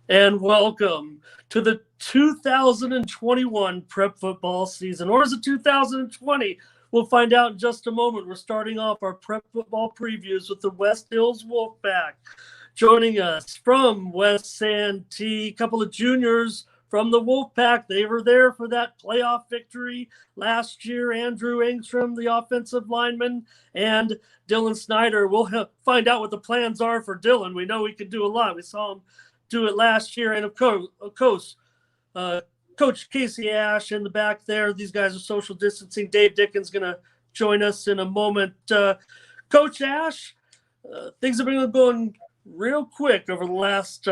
and welcome to the 2021 prep football season. Or is it 2020? We'll find out in just a moment. We're starting off our prep football previews with the West Hills Wolfpack. Joining us from West Santee, a couple of juniors from the Wolfpack. They were there for that playoff victory last year. Andrew ENGSTROM, the offensive lineman, and Dylan SNYDER. We'll find out what the plans are for Dylan. We know he can do a lot. We saw him do it last year. And of course, Coach Casey Ash in the back there. These guys are social distancing. Dave Dickens going to join us in a moment. Coach Ash, things have been going real quick over the last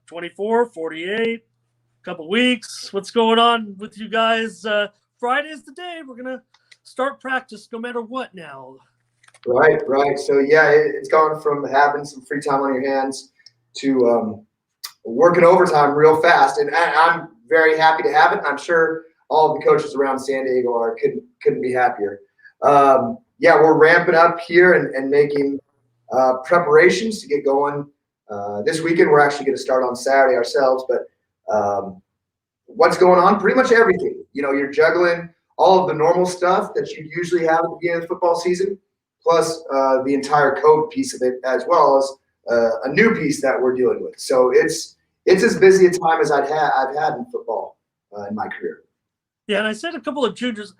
24, 48, couple weeks. What's going on with you guys? Friday's the day. We're going to start practice no matter what now. Right. So, yeah, it's gone from having some free time on your hands to working overtime real fast. And I'm very happy to have it. I'm sure all of the coaches around San Diego couldn't be happier. We're ramping up here and making preparations to get going. This weekend, we're actually going to start on Saturday ourselves. But what's going on? Pretty much everything. You know, you're juggling all of the normal stuff that you usually have at the beginning of the football season, plus the entire COVID piece of it, as well as a new piece that we're dealing with. So it's as busy a time as I've had in football in my career. Yeah, and I said a couple of juniors,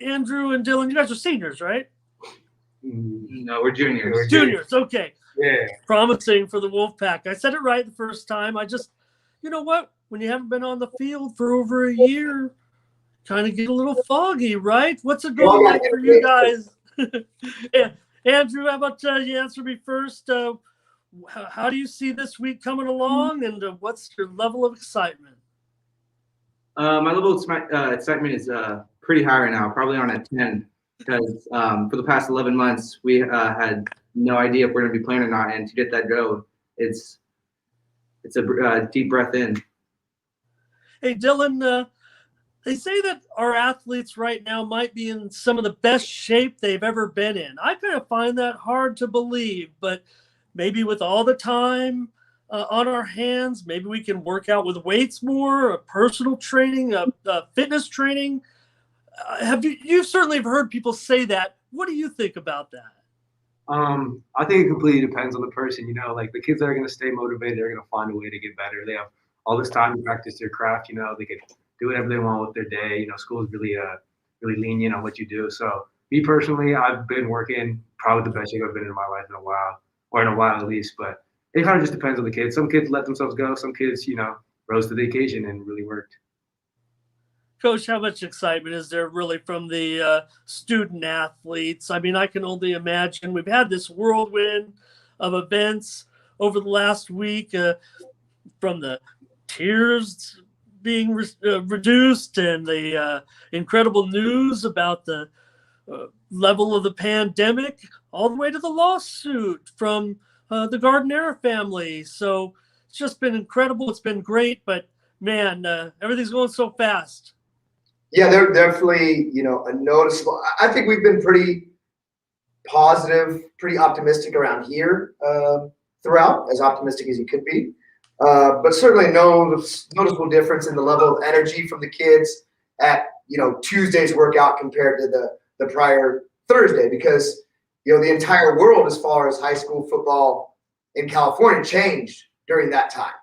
Andrew and Dylan. You guys are seniors, right? No, we're juniors. Juniors, okay. Yeah. Promising for the Wolfpack. I said it right the first time. You know what? When you haven't been on the field for over a year, kind of get a little foggy, right? What's it going like for you guys? Yeah. Andrew, how about you answer me first? How do you see this week coming along, and what's your level of excitement? My level of excitement is pretty high right now, probably on a 10, because for the past 11 months, we had no idea if we're going to be playing or not, and to get that go, it's a deep breath in. Hey, Dylan, they say that our athletes right now might be in some of the best shape they've ever been in. I kind of find that hard to believe, but maybe with all the time on our hands, maybe we can work out with weights more, personal training, fitness training. You certainly have heard people say that. What do you think about that? I think it completely depends on the person. You know, like the kids that are going to stay motivated, they're going to find a way to get better. They have all this time to practice their craft. You know, they can do whatever they want with their day. You know, school is really lenient on what you do. So me personally, I've been working probably the best shape I've been in my life in a while at least. But it kind of just depends on the kids. Some kids let themselves go. Some kids, you know, rose to the occasion and really worked. Coach, how much excitement is there really from the student athletes? I mean, I can only imagine. We've had this whirlwind of events over the last week, from the tiers being reduced and the incredible news about the level of the pandemic, all the way to the lawsuit from the Gardnera family. So it's just been incredible. It's been great, but man, everything's going so fast. Yeah, they're definitely, you know, a noticeable. I think we've been pretty positive, pretty optimistic around here throughout, as optimistic as you could be. But certainly no noticeable difference in the level of energy from the kids at, you know, Tuesday's workout compared to the prior Thursday, because, you know, the entire world as far as high school football in California changed during that time.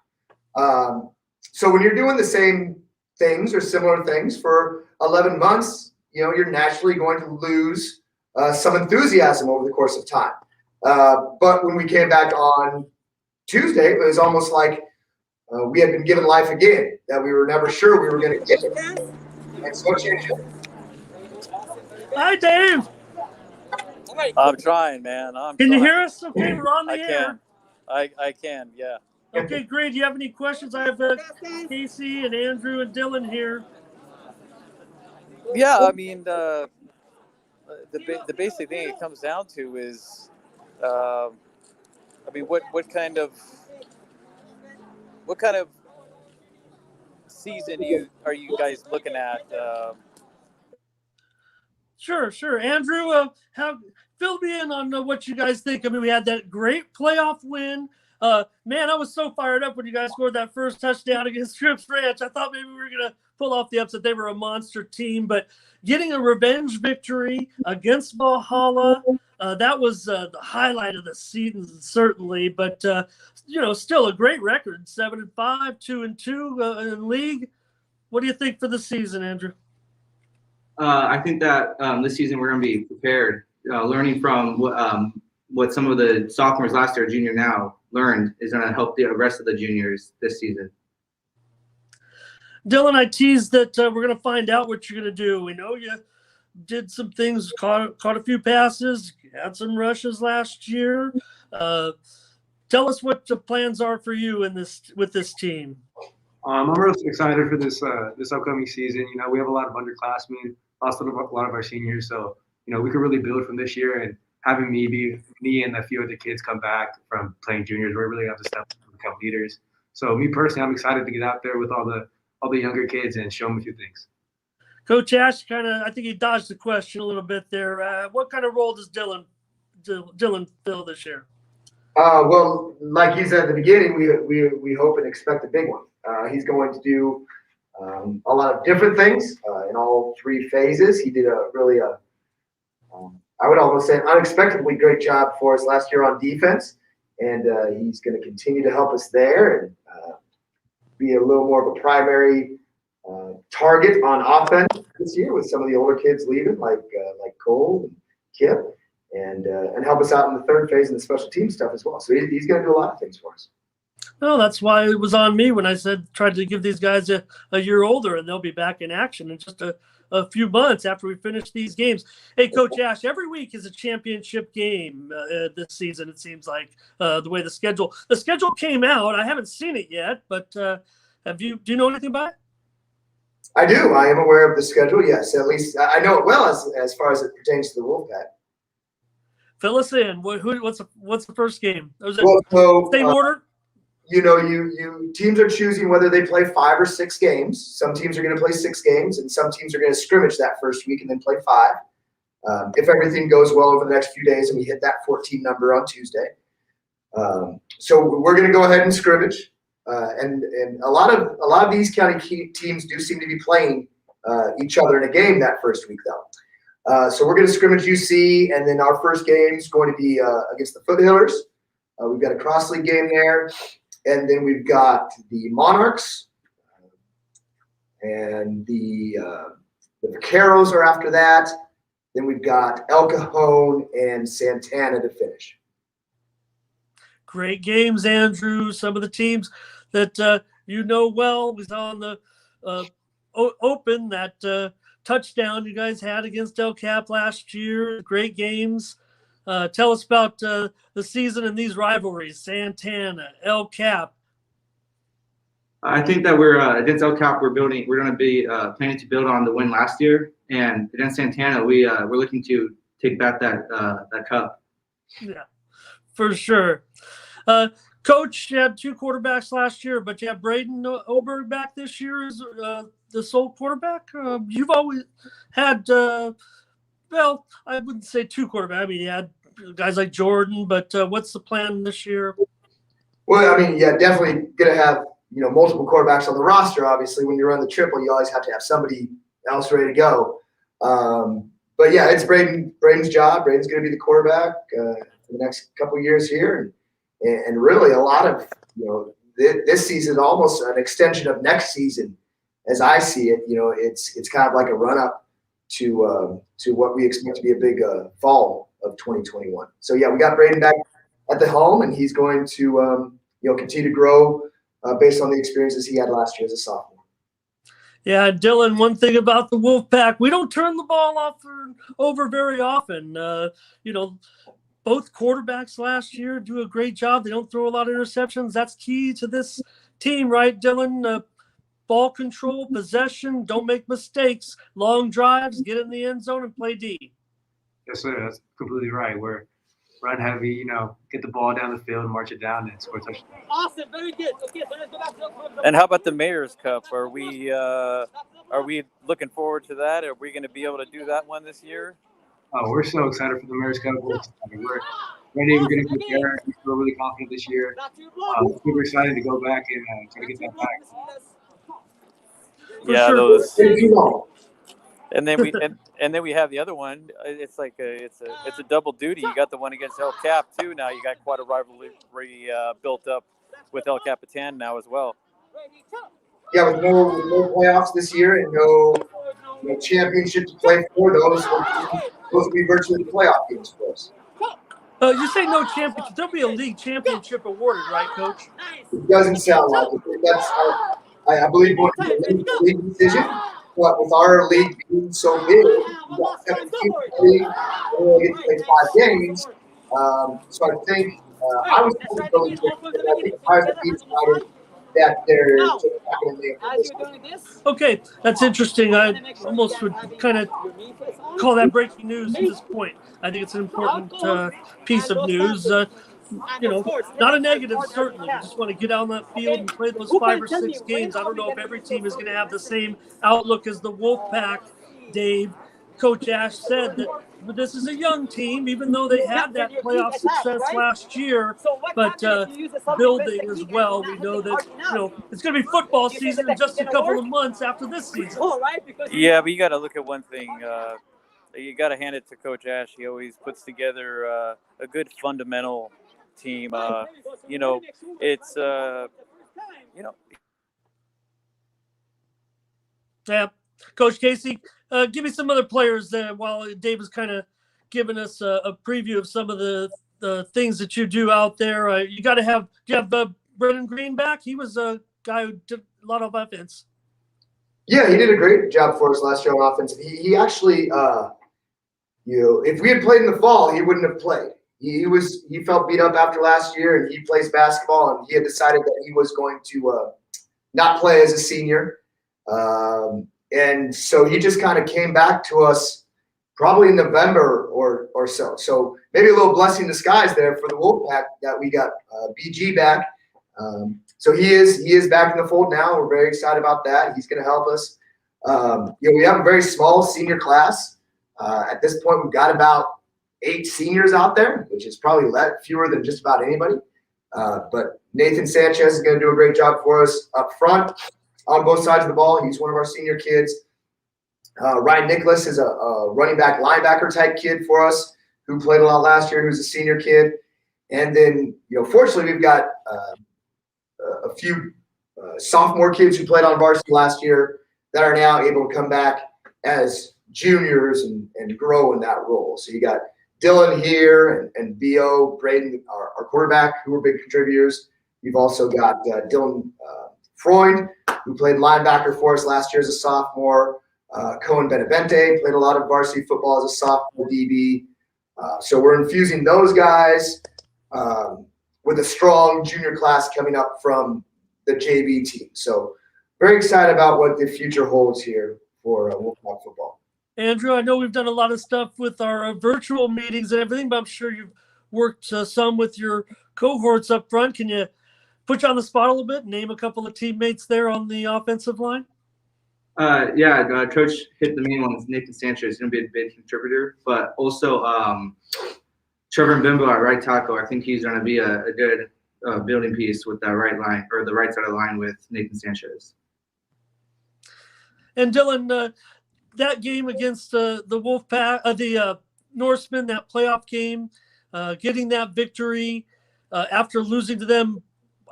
So when you're doing the same things or similar things for 11 months, you know, you're naturally going to lose some enthusiasm over the course of time. But when we came back on Tuesday, it was almost like we had been given life again, that we were never sure we were going to get it. And so it changed. Hi, Dave. I'm trying, man. Can you hear us? Okay, we're on the air. I can, yeah. Okay, great. Do you have any questions? I have Casey and Andrew and Dylan here. Yeah, I mean, the basic thing it comes down to is, I mean, what kind of season are you guys looking at? Sure. Andrew, fill me in on what you guys think. I mean, we had that great playoff win Man, I was so fired up when you guys scored that first touchdown against Trips Ranch. I thought maybe we were going to pull off the upset. They were a monster team, but getting a revenge victory against Valhalla, that was the highlight of the season, certainly. But, still a great record, 7-5, 2-2 in league. What do you think for the season, Andrew? I think that this season we're going to be prepared, learning from what some of the sophomores last year, junior now, learned is going to help the rest of the juniors this season. Dylan, I teased that we're going to find out what you're going to do. We know you did some things, caught a few passes, had some rushes last year. Tell us what the plans are for you with this team. I'm really excited for this upcoming season. We have a lot of underclassmen, lost a lot of our seniors, so we could really build from this year. And having me and a few other kids come back from playing juniors, we're really have to step up and become leaders. So me personally, I'm excited to get out there with all the younger kids and show them a few things. Coach Ash, I think he dodged the question a little bit there. What kind of role does Dylan fill this year? Well, like you said at the beginning, we hope and expect a big one. He's going to do a lot of different things in all three phases. He did I would almost say an unexpectedly great job for us last year on defense, and he's going to continue to help us there and be a little more of a primary target on offense this year with some of the older kids leaving, like Cole and Kip, and help us out in the third phase and the special team stuff as well. So he's going to do a lot of things for us. Well, that's why it was on me when I tried to give these guys a year older, and they'll be back in action in just a few months after we finish these games. Hey, Coach Ash, every week is a championship game this season, it seems like, the way the schedule came out. I haven't seen it yet, but do you know anything about it? I do. I am aware of the schedule, yes. At least I know it well as far as it pertains to the Wolfpack. Fill us in. What's the first game? Same order? You teams are choosing whether they play 5 or 6 games. Some teams are going to play 6 games, and some teams are going to scrimmage that first week and then play 5. If everything goes well over the next few days and we hit that 14 number on Tuesday. So we're going to go ahead and scrimmage. And a lot of these county teams do seem to be playing each other in a game that first week, though. So we're going to scrimmage UC, and then our first game is going to be against the Foothillers. We've got a cross-league game there. And then we've got the Monarchs, and the Vaqueros are after that. Then we've got El Cajon and Santana to finish. Great games, Andrew. Some of the teams that well. We saw on the Open that touchdown you guys had against El Cap last year. Great games. Tell us about the season and these rivalries, Santana, El Cap. I think that we're against El Cap. We're going to be planning to build on the win last year, and against Santana, we're looking to take back that cup. Yeah, for sure. Coach, you had 2 quarterbacks last year, but you have Braden Oberg back this year as the sole quarterback. You've always had. Well, I wouldn't say 2 quarterbacks. I mean, you had guys like Jordan, but what's the plan this year? Well, I mean, definitely going to have multiple quarterbacks on the roster. Obviously, when you run the triple, you always have to have somebody else ready to go. But yeah, it's Braden's job. Braden's going to be the quarterback for the next couple of years here, and really a lot of this season is almost an extension of next season, as I see it. It's kind of like a run up to what we expect to be a big fall of 2021. So yeah, we got Braden back at the helm, and he's going to continue to grow based on the experiences he had last year as a sophomore. Yeah, Dylan, one thing about the Wolfpack, we don't turn the ball over very often. Both quarterbacks last year do a great job. They don't throw a lot of interceptions. That's key to this team, right, Dylan? Ball control, possession, don't make mistakes, long drives, get in the end zone and play D. Yes, sir. That's completely right. We're run heavy, get the ball down the field, march it down, and score a touchdown. Awesome, very good. Okay, so let's go back to And how about the Mayor's Cup? Are we looking forward to that? Are we going to be able to do that one this year? Oh, we're so excited for the Mariners Cup. We're ready. We're going to be there. We feel really confident this year. Super excited to go back and try to get that back. Yeah, sure. those. Thank you all. And then we have the other one. It's like it's a double duty. You got the one against El Cap too. Now you got quite a rivalry built up with El Capitan now as well. Yeah, with no playoffs this year and no championship to play for, those will be virtually the playoff games for us. You say no championship. There'll be a league championship awarded, right, Coach? It doesn't sound like it. That's I believe going to be a league decision. But with our league being so big, we've got 17 in the league, we only get to play 5 games. So I think I was hoping for league, but I think the Pirates have been decided that they're not going to make this. Okay, that's interesting. I almost would kind of call that breaking news at this point. I think it's an important piece of news. Not a negative, certainly. We just want to get out on that field and play those 5 or 6 games. I don't know if every team is going to have the same outlook as the Wolfpack, Dave. Coach Ash said that this is a young team, even though they had that playoff success last year, but building as well. We know that it's going to be football season in just a couple of months after this season. Yeah, but you got to look at one thing. You got to hand it to Coach Ash. He always puts together a good fundamental team. It's Yeah, Coach Casey, give me some other players while Dave is kind of giving us a preview of some of the things that you do out there. You got to have. Do you have Brendan Green back? He was a guy who did a lot of offense. Yeah, he did a great job for us last year on offense. He actually, if we had played in the fall, he wouldn't have played. He felt beat up after last year, and he plays basketball, and he had decided that he was going to not play as a senior. And so he just kind of came back to us probably in November or so. So maybe a little blessing in disguise there for the Wolfpack that we got BG back. So he is back in the fold now. We're very excited about that. He's going to help us. We have a very small senior class. At this point, we've got about 8 seniors out there, which is probably fewer than just about anybody. But Nathan Sanchez is going to do a great job for us up front on both sides of the ball. He's one of our senior kids. Ryan Nicholas is a running back, linebacker type kid for us who played a lot last year, who's a senior kid. And then, fortunately, we've got a few sophomore kids who played on varsity last year that are now able to come back as juniors and grow in that role. So you got Dylan here and B.O. Braden, our quarterback, who were big contributors. You've also got Dylan Freund, who played linebacker for us last year as a sophomore. Cohen Benavente played a lot of varsity football as a sophomore DB. So we're infusing those guys with a strong junior class coming up from the JV team. So very excited about what the future holds here for Wolfpack football. Andrew, I know we've done a lot of stuff with our virtual meetings and everything, but I'm sure you've worked some with your cohorts up front. Can you put you on the spot a little bit, name a couple of teammates there on the offensive line? Coach hit the main ones. Nathan Sanchez is going to be a big contributor, but also Trevor Bimbo at right tackle. I think he's going to be a good building piece with that right line, or the right side of the line with Nathan Sanchez. And Dylan, that game against the Wolfpack, the Norsemen, that playoff game, getting that victory after losing to them,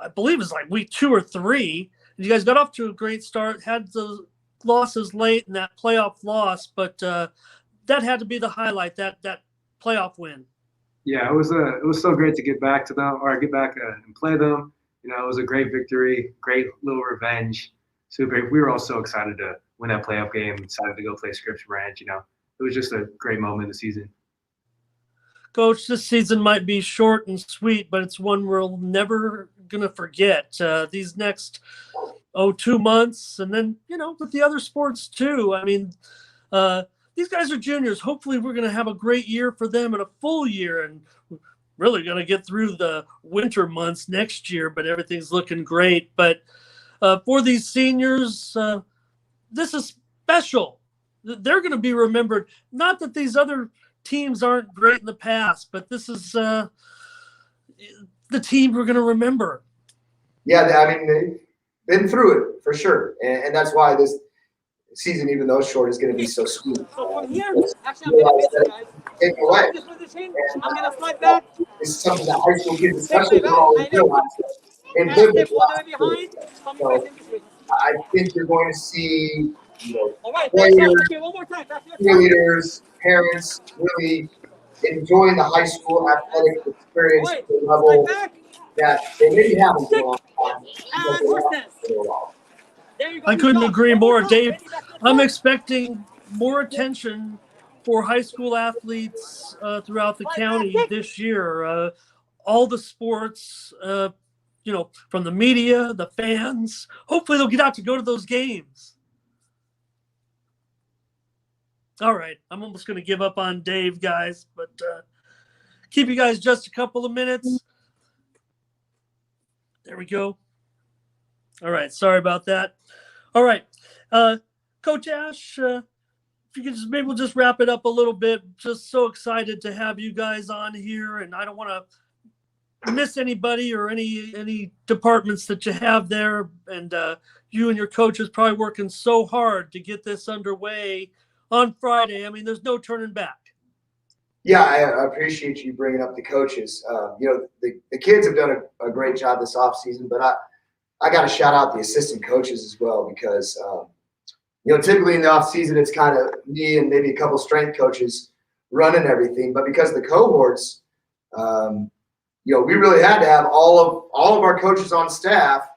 I believe it's like week 2 or 3. You guys got off to a great start, had the losses late in that playoff loss, but that had to be the highlight, that playoff win. Yeah, it was so great to get back to them, or get back and play them. It was a great victory, great little revenge. Super. We were all so excited to win that playoff game, decided to go play Scripps Ranch. It was just a great moment in the season. Coach, this season might be short and sweet, but it's one we're never going to forget. These next 2 months, and then, with the other sports too. I mean, these guys are juniors. Hopefully we're going to have a great year for them and a full year, and we're really going to get through the winter months next year, but everything's looking great. But for these seniors, this is special. They're going to be remembered. Not that these other teams aren't great in the past, but this is the team we're going to remember. Yeah, I mean, they've been through it for sure, and that's why this season, even though short, is going to be so sweet. So from here, actually, I'm gonna miss, guys. Take away. This position, I'm gonna slide back. This is something that high school kids, Take especially, my don't always back. I know. realize. And And step all the way behind. Come So, back in this way. I think you're going to see, All right, players, thanks, guys. Okay, one more time. Back here. cheerleaders, parents really enjoying the high school athletic experience All at the right, level slide back. that they maybe haven't for a long time. And horse stance. There you go. I couldn't Stop. agree One more, time. Dave. Ready, back to I'm the expecting more attention for high school athletes throughout the county this year. All the sports, from the media, the fans. Hopefully they'll get out to go to those games. All right. I'm almost going to give up on Dave, guys, but keep you guys just a couple of minutes. There we go. All right. Sorry about that. All right. Coach Ash, if you could maybe we'll just wrap it up a little bit. Just so excited to have you guys on here, and I don't want to miss anybody or any departments that you have there. And you and your coaches probably working so hard to get this underway on Friday. I mean, there's no turning back. Yeah, I appreciate you bringing up the coaches. The kids have done a great job this offseason, but I got to shout out the assistant coaches as well because, typically in the offseason, it's kind of me and maybe a couple strength coaches running everything. But because of the cohorts, we really had to have all of our coaches on staff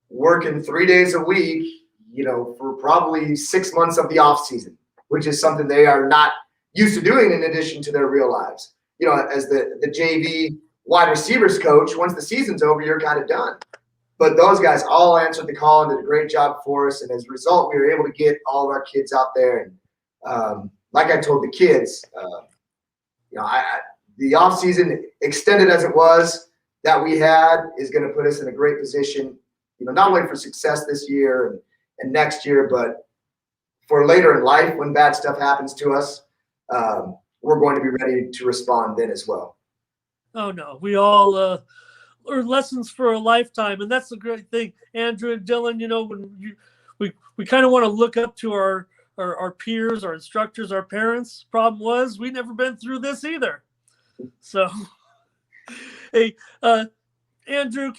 working 3 days a week, for probably 6 months of the offseason, which is something they are not used to doing in addition to their real lives. As the JV wide receivers coach, once the season's over, you're kind of done. But those guys all answered the call and did a great job for us. And as a result, we were able to get all of our kids out there. And like I told the kids, the offseason, extended as it was, that we had is going to put us in a great position, not only for success this year and next year, but for later in life when bad stuff happens to us, we're going to be ready to respond then as well. Oh, no. We all learn lessons for a lifetime, and that's the great thing. Andrew and Dylan, when we kind of want to look up to our peers, our instructors, our parents. Problem was we never been through this either. So, hey, Andrew,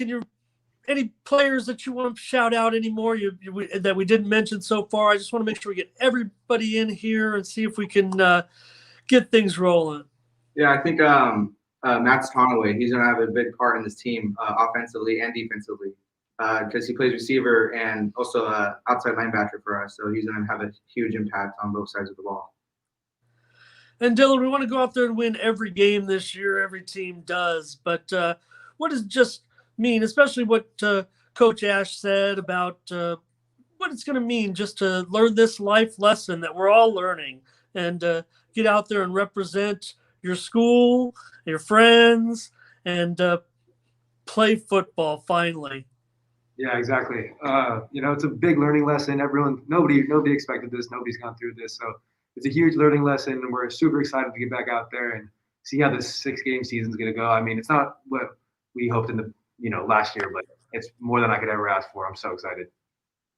any players that you want to shout out anymore that we didn't mention so far? I just want to make sure we get everybody in here and see if we can get things rolling. Yeah, I think Matt Tonaway, he's going to have a big part in this team offensively and defensively because he plays receiver and also outside linebacker for us. So he's going to have a huge impact on both sides of the ball. And Dylan, we want to go out there and win every game this year. Every team does. But what does it just mean, especially what Coach Ash said about what it's going to mean just to learn this life lesson that we're all learning and get out there and represent your school, your friends, and play football finally. Yeah, exactly. It's a big learning lesson. Nobody expected this. Nobody's gone through this. So it's a huge learning lesson, and we're super excited to get back out there and see how this 6-game season is going to go. I mean, it's not what we hoped in the last year, but it's more than I could ever ask for. I'm so excited.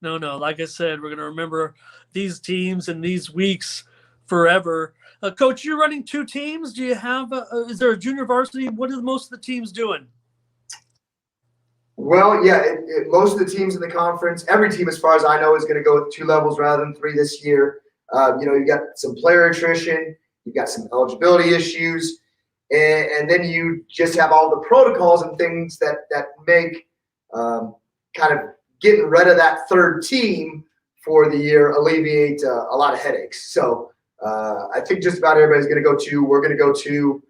No. Like I said, we're going to remember these teams and these weeks forever. Coach, you're running 2 teams. Do you have is there a junior varsity? What are most of the teams doing? Well, yeah, most of the teams in the conference, every team, as far as I know, is going to go with 2 levels rather than 3 this year. You got some player attrition, you got some eligibility issues, and then you just have all the protocols and things that make kind of getting rid of that 3rd team for the year alleviate a lot of headaches. So I think just about everybody's going to go 2. We're going to go 2.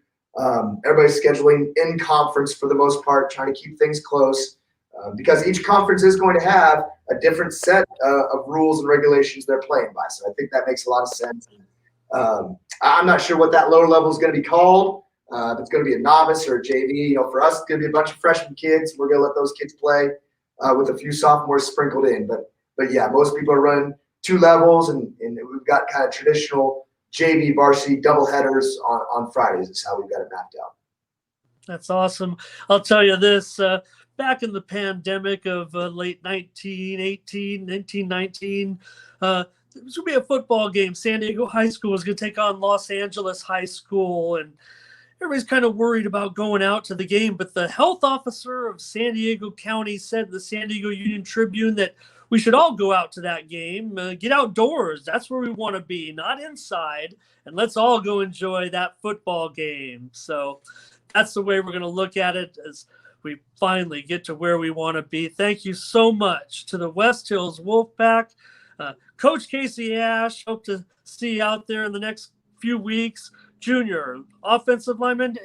Everybody's scheduling in conference for the most part, trying to keep things close because each conference is going to have a different set of rules and regulations they're playing by. So I think that makes a lot of sense. I'm not sure what that lower level is going to be called. If it's going to be a novice or a JV, for us, it's going to be a bunch of freshman kids. We're going to let those kids play with a few sophomores sprinkled in. But yeah, most people are running 2 levels, and we've got kind of traditional JV varsity doubleheaders on Fridays is how we've got it mapped out. That's awesome. I'll tell you this, back in the pandemic of late 1918, 1919, it was going to be a football game. San Diego High School was going to take on Los Angeles High School, and everybody's kind of worried about going out to the game. But the health officer of San Diego County said in the San Diego Union Tribune that we should all go out to that game, get outdoors. That's where we want to be, not inside. And let's all go enjoy that football game. So that's the way we're going to look at it as we finally get to where we want to be. Thank you so much to the West Hills Wolfpack. Coach Casey Ash, hope to see you out there in the next few weeks. Junior offensive lineman,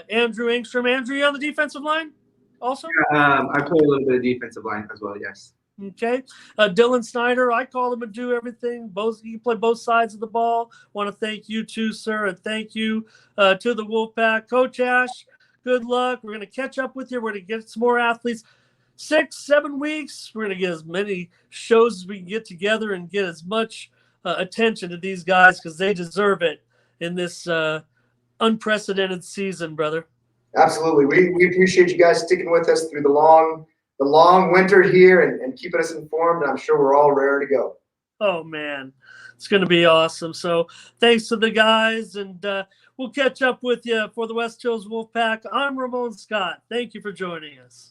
Andrew ENGSTROM. Andrew, you on the defensive line also? I play a little bit of defensive line as well, yes. Okay. Dylan SNYDER, I call him and do everything. You play both sides of the ball. Want to thank you too, sir, and thank you to the Wolfpack. Coach Ash, good luck. We're going to catch up with you. We're going to get some more athletes. 6-7 weeks. We're going to get as many shows as we can get together and get as much attention to these guys because they deserve it in this unprecedented season, brother. Absolutely. We appreciate you guys sticking with us through the long winter here and keeping us informed. And I'm sure we're all raring to go. Oh, man. It's going to be awesome. So thanks to the guys, and we'll catch up with you for the West Hills Wolfpack. I'm Ramon Scott. Thank you for joining us.